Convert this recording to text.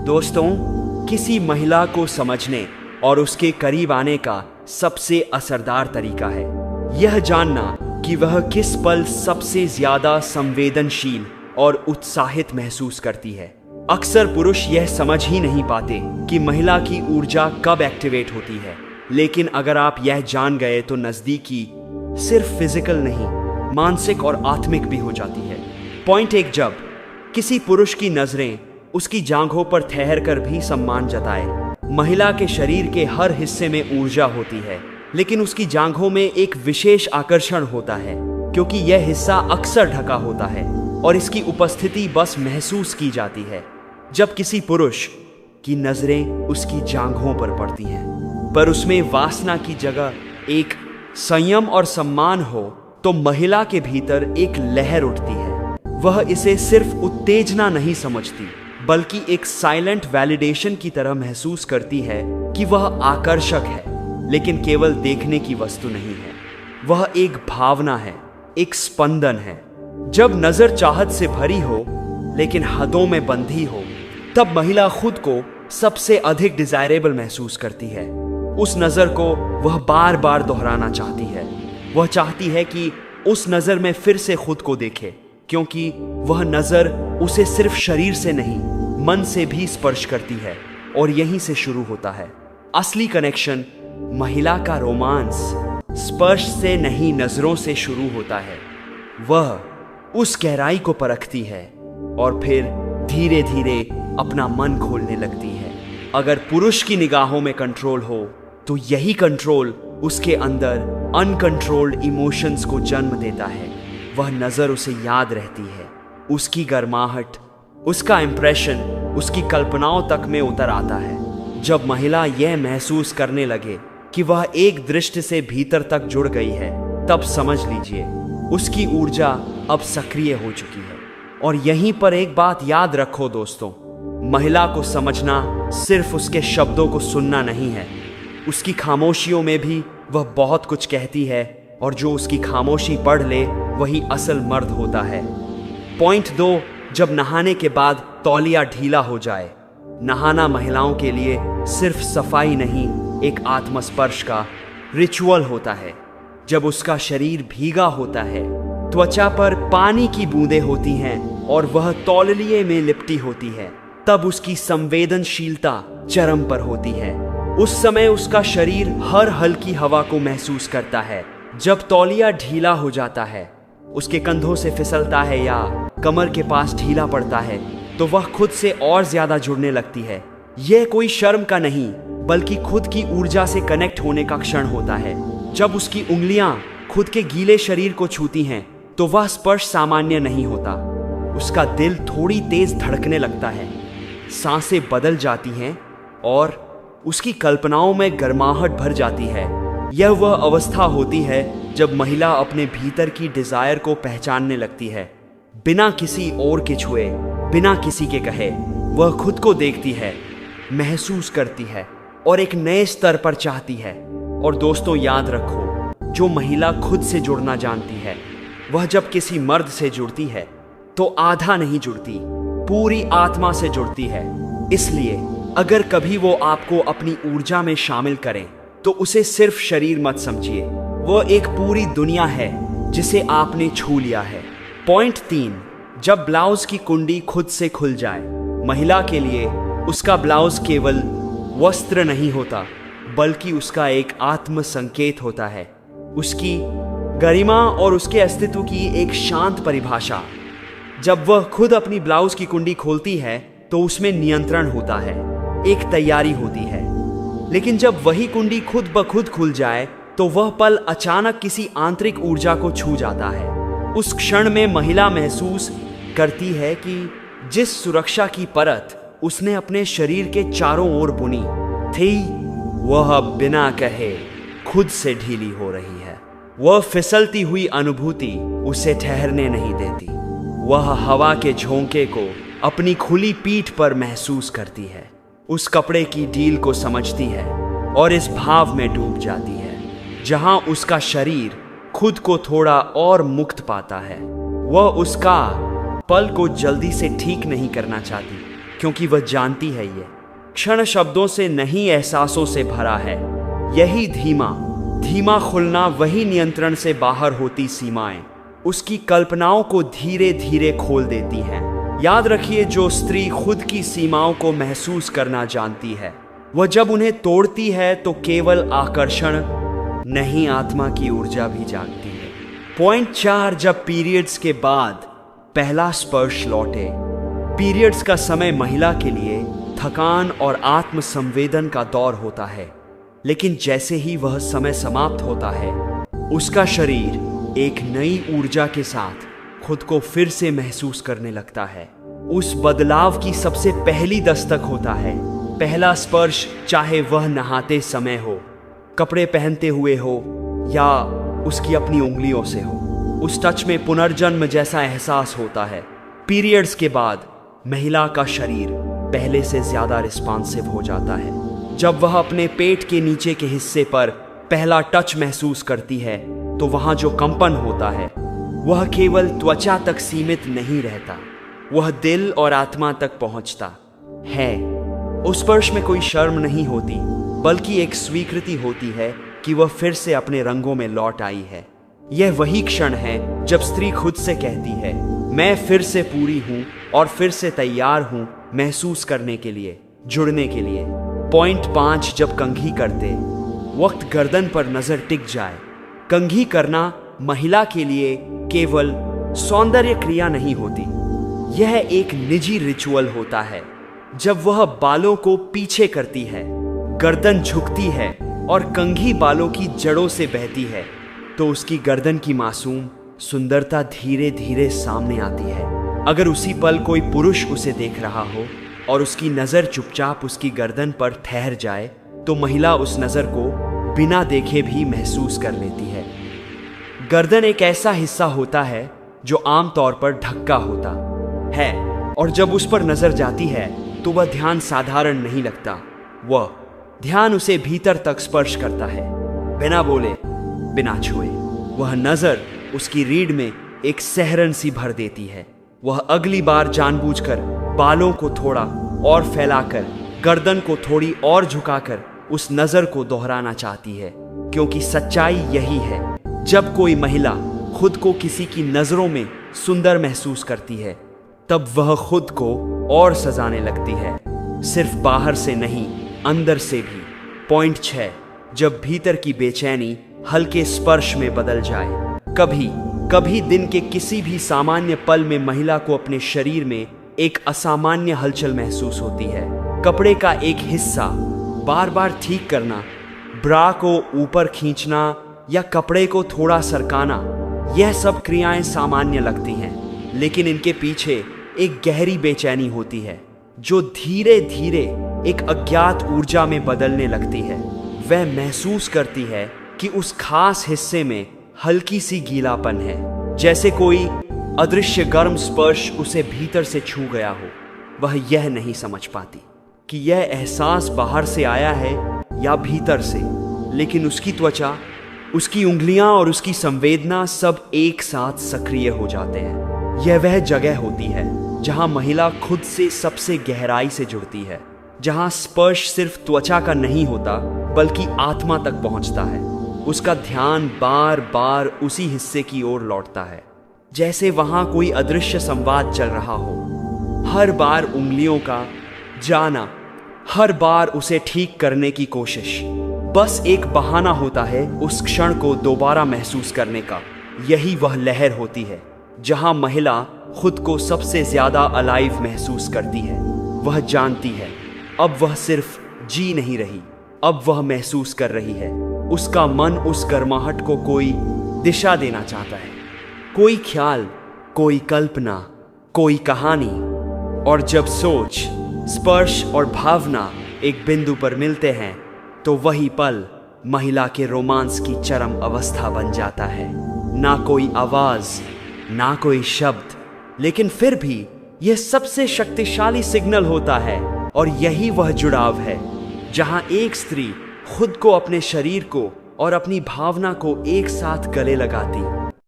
दोस्तों, किसी महिला को समझने और उसके करीब आने का सबसे असरदार तरीका है यह जानना कि वह किस पल सबसे ज्यादा संवेदनशील और उत्साहित महसूस करती है। अक्सर पुरुष यह समझ ही नहीं पाते कि महिला की ऊर्जा कब एक्टिवेट होती है, लेकिन अगर आप यह जान गए तो नजदीकी सिर्फ फिजिकल नहीं, मानसिक और आत्मिक भी हो जाती है। पॉइंट 1, जब किसी पुरुष की नजरें उसकी जांघों पर ठहर कर भी सम्मान जताए। महिला के शरीर के हर हिस्से में ऊर्जा होती है, लेकिन उसकी जांघों में एक विशेष आकर्षण होता है क्योंकि यह हिस्सा अक्सर ढका होता है और इसकी उपस्थिति बस महसूस की जाती है। जब किसी पुरुष की नजरें उसकी जांघों पर पड़ती हैं, पर उसमें वासना की जगह एक संयम और सम्मान हो, तो महिला के भीतर एक लहर उठती है। वह इसे सिर्फ उत्तेजना नहीं समझती, बल्कि एक साइलेंट वैलिडेशन की तरह महसूस करती है कि वह आकर्षक है, लेकिन केवल देखने की वस्तु नहीं है। वह एक भावना है, एक स्पंदन है। जब नजर चाहत से भरी हो लेकिन हदों में बंधी हो, तब महिला खुद को सबसे अधिक डिजायरेबल महसूस करती है। उस नजर को वह बार बार दोहराना चाहती है। वह चाहती है कि उस नजर में फिर से खुद को देखे, क्योंकि वह नजर उसे सिर्फ शरीर से नहीं, मन से भी स्पर्श करती है और यहीं से शुरू होता है असली कनेक्शन। महिला का रोमांस स्पर्श से नहीं, नजरों से शुरू होता है। वह उस गहराई को परखती है और फिर धीरे धीरे अपना मन खोलने लगती है। अगर पुरुष की निगाहों में कंट्रोल हो, तो यही कंट्रोल उसके अंदर अनकंट्रोल्ड इमोशंस को जन्म देता है। वह नजर उसे याद रहती है, उसकी गर्माहट, उसका इंप्रेशन उसकी कल्पनाओं तक में उतर आता है। जब महिला यह महसूस करने लगे कि वह एक दृष्टि से भीतर तक जुड़ गई है, तब समझ लीजिए उसकी ऊर्जा अब सक्रिय हो चुकी है। और यहीं पर एक बात याद रखो दोस्तों, महिला को समझना सिर्फ उसके शब्दों को सुनना नहीं है, उसकी खामोशियों में भी वह बहुत कुछ कहती है, और जो उसकी खामोशी पढ़ ले वही असल मर्द होता है। पॉइंट 2, जब नहाने के बाद तौलिया ढीला हो जाए। नहाना महिलाओं के लिए सिर्फ सफाई नहीं, एक आत्मस्पर्श का रिचुअल होता है। जब उसका शरीर भीगा होता है, त्वचा पर पानी की बूंदें होती हैं और वह तौलिए में लिपटी होती है, तब उसकी संवेदनशीलता चरम पर होती है। उस समय उसका शरीर हर हल्की हवा को महसूस करता है। जब तौलिया ढीला हो जाता है, उसके कंधों से फिसलता है या कमर के पास ढीला पड़ता है, तो वह खुद से और ज्यादा जुड़ने लगती है। यह कोई शर्म का नहीं, बल्कि खुद की ऊर्जा से कनेक्ट होने का क्षण होता है। जब उसकी उंगलियां खुद के गीले शरीर को छूती हैं, तो वह स्पर्श सामान्य नहीं होता। उसका दिल थोड़ी तेज धड़कने लगता है, सांसें बदल जाती हैं और उसकी कल्पनाओं में गर्माहट भर जाती है। यह वह अवस्था होती है जब महिला अपने भीतर की डिजायर को पहचानने लगती है। बिना किसी और के छुए, बिना किसी के कहे, वह खुद को देखती है, महसूस करती है और एक नए स्तर पर चाहती है। और दोस्तों याद रखो, जो महिला खुद से जुड़ना जानती है, वह जब किसी मर्द से जुड़ती है तो आधा नहीं जुड़ती, पूरी आत्मा से जुड़ती है। इसलिए अगर कभी वो आपको अपनी ऊर्जा में शामिल करें, तो उसे सिर्फ शरीर मत समझिए, वह एक पूरी दुनिया है जिसे आपने छू लिया है। पॉइंट 3, जब ब्लाउज की कुंडी खुद से खुल जाए। महिला के लिए उसका ब्लाउज केवल वस्त्र नहीं होता, बल्कि उसका एक आत्म संकेत होता है, उसकी गरिमा और उसके अस्तित्व की एक शांत परिभाषा। जब वह खुद अपनी ब्लाउज की कुंडी खोलती है, तो उसमें नियंत्रण होता है, एक तैयारी होती है। लेकिन जब वही कुंडी खुद ब खुद खुल जाए, तो वह पल अचानक किसी आंतरिक ऊर्जा को छू जाता है। उस क्षण में महिला महसूस करती है कि जिस सुरक्षा की परत उसने अपने शरीर के चारों ओर बुनी थी, वह अब बिना कहे खुद से ढीली हो रही है। वह फिसलती हुई अनुभूति उसे ठहरने नहीं देती। वह हवा के झोंके को अपनी खुली पीठ पर महसूस करती है, उस कपड़े की ढील को समझती है और इस भाव में डूब जाती है जहां उसका शरीर खुद को थोड़ा और मुक्त पाता है। वह उसका पल को जल्दी से ठीक नहीं करना चाहती, क्योंकि वह जानती है ये क्षण शब्दों से नहीं एहसासों से भरा है। यही धीमा धीमा खुलना, वही नियंत्रण से बाहर होती सीमाएं उसकी कल्पनाओं को धीरे धीरे खोल देती हैं। याद रखिए, जो स्त्री खुद की सीमाओं को महसूस करना जानती है, वह जब उन्हें तोड़ती है तो केवल आकर्षण नहीं, आत्मा की ऊर्जा भी जागती है। पॉइंट 4, जब पीरियड्स के बाद पहला स्पर्श लौटे। पीरियड्स का समय महिला के लिए थकान और आत्म संवेदन का दौर होता है, लेकिन जैसे ही वह समय समाप्त होता है, उसका शरीर एक नई ऊर्जा के साथ खुद को फिर से महसूस करने लगता है। उस बदलाव की सबसे पहली दस्तक होता है पहला स्पर्श, चाहे वह नहाते समय हो, कपड़े पहनते हुए हो या उसकी अपनी उंगलियों से हो। उस टच में पुनर्जन्म जैसा एहसास होता है। पीरियड्स के बाद महिला का शरीर पहले से ज्यादा रिस्पॉन्सिव हो जाता है। जब वह अपने पेट के नीचे के हिस्से पर पहला टच महसूस करती है तो वहां जो कंपन होता है वह केवल त्वचा तक सीमित नहीं रहता, वह दिल और आत्मा तक पहुंचता है। उस स्पर्श में कोई शर्म नहीं होती, बल्कि एक स्वीकृति होती है कि वह फिर से अपने रंगों में लौट आई है। यह वही क्षण है जब स्त्री खुद से कहती है, मैं फिर से पूरी हूं और फिर से तैयार हूं महसूस करने के लिए, जुड़ने के लिए। पॉइंट 5, जब कंघी करते वक्त गर्दन पर नजर टिक जाए। कंघी करना महिला के लिए केवल सौंदर्य क्रिया नहीं होती, यह एक निजी रिचुअल होता है। जब वह बालों को पीछे करती है, गर्दन झुकती है और कंघी बालों की जड़ों से बहती है, तो उसकी गर्दन की मासूम सुंदरता धीरे धीरे सामने आती है। अगर उसी पल कोई पुरुष उसे देख रहा हो और उसकी नजर चुपचाप उसकी गर्दन पर ठहर जाए, तो महिला उस नजर को बिना देखे भी महसूस कर लेती है। गर्दन एक ऐसा हिस्सा होता है जो आमतौर पर ढका होता है, और जब उस पर नजर जाती है तो वह ध्यान साधारण नहीं लगता। वह ध्यान उसे भीतर तक स्पर्श करता है, बिना बोले, बिना छुए। वह नजर उसकी रीढ़ में एक सहरन सी भर देती है। वह अगली बार जानबूझकर बालों को थोड़ा और फैलाकर, गर्दन को थोड़ी और झुकाकर उस नजर को दोहराना चाहती है, क्योंकि सच्चाई यही है, जब कोई महिला खुद को किसी की नजरों में सुंदर महसूस करती है, तब वह खुद को और सजाने लगती है, सिर्फ बाहर से नहीं, अंदर से भी। पॉइंट 6, जब भीतर की बेचैनी हल्के स्पर्श में बदल जाए। कभी कभी दिन के किसी भी सामान्य पल में महिला को अपने शरीर में एक असामान्य हलचल महसूस होती है। कपड़े का एक हिस्सा बार बार ठीक करना, ब्रा को ऊपर खींचना या कपड़े को थोड़ा सरकाना, यह सब क्रियाएं सामान्य लगती हैं, लेकिन इनके पीछे एक गहरी बेचैनी होती है जो धीरे धीरे एक अज्ञात ऊर्जा में बदलने लगती है। वह महसूस करती है कि उस खास हिस्से में हल्की सी गीलापन है, जैसे कोई अदृश्य गर्म स्पर्श उसे भीतर से छू गया हो। वह यह नहीं समझ पाती कि यह एहसास बाहर से आया है या भीतर से, लेकिन उसकी त्वचा, उसकी उंगलियां और उसकी संवेदना सब एक साथ सक्रिय हो जाते हैं। यह वह जगह होती है जहां महिला खुद से सबसे गहराई से जुड़ती है, जहां स्पर्श सिर्फ त्वचा का नहीं होता बल्कि आत्मा तक पहुंचता है। उसका ध्यान बार बार उसी हिस्से की ओर लौटता है, जैसे वहां कोई अदृश्य संवाद चल रहा हो। हर बार उंगलियों का जाना, हर बार उसे ठीक करने की कोशिश, बस एक बहाना होता है उस क्षण को दोबारा महसूस करने का। यही वह लहर होती है जहां महिला खुद को सबसे ज्यादा अलाइव महसूस करती है। वह जानती है अब वह सिर्फ जी नहीं रही, अब वह महसूस कर रही है। उसका मन उस गर्माहट को कोई दिशा देना चाहता है, कोई ख्याल, कोई कल्पना, कोई कहानी। और जब सोच, स्पर्श और भावना एक बिंदु पर मिलते हैं तो वही पल महिला के रोमांस की चरम अवस्था बन जाता है। ना कोई आवाज, ना कोई शब्द, लेकिन फिर भी यह सबसे शक्तिशाली सिग्नल होता है। और यही वह जुड़ाव है जहां एक स्त्री खुद को, अपने शरीर को और अपनी भावना को एक साथ गले लगाती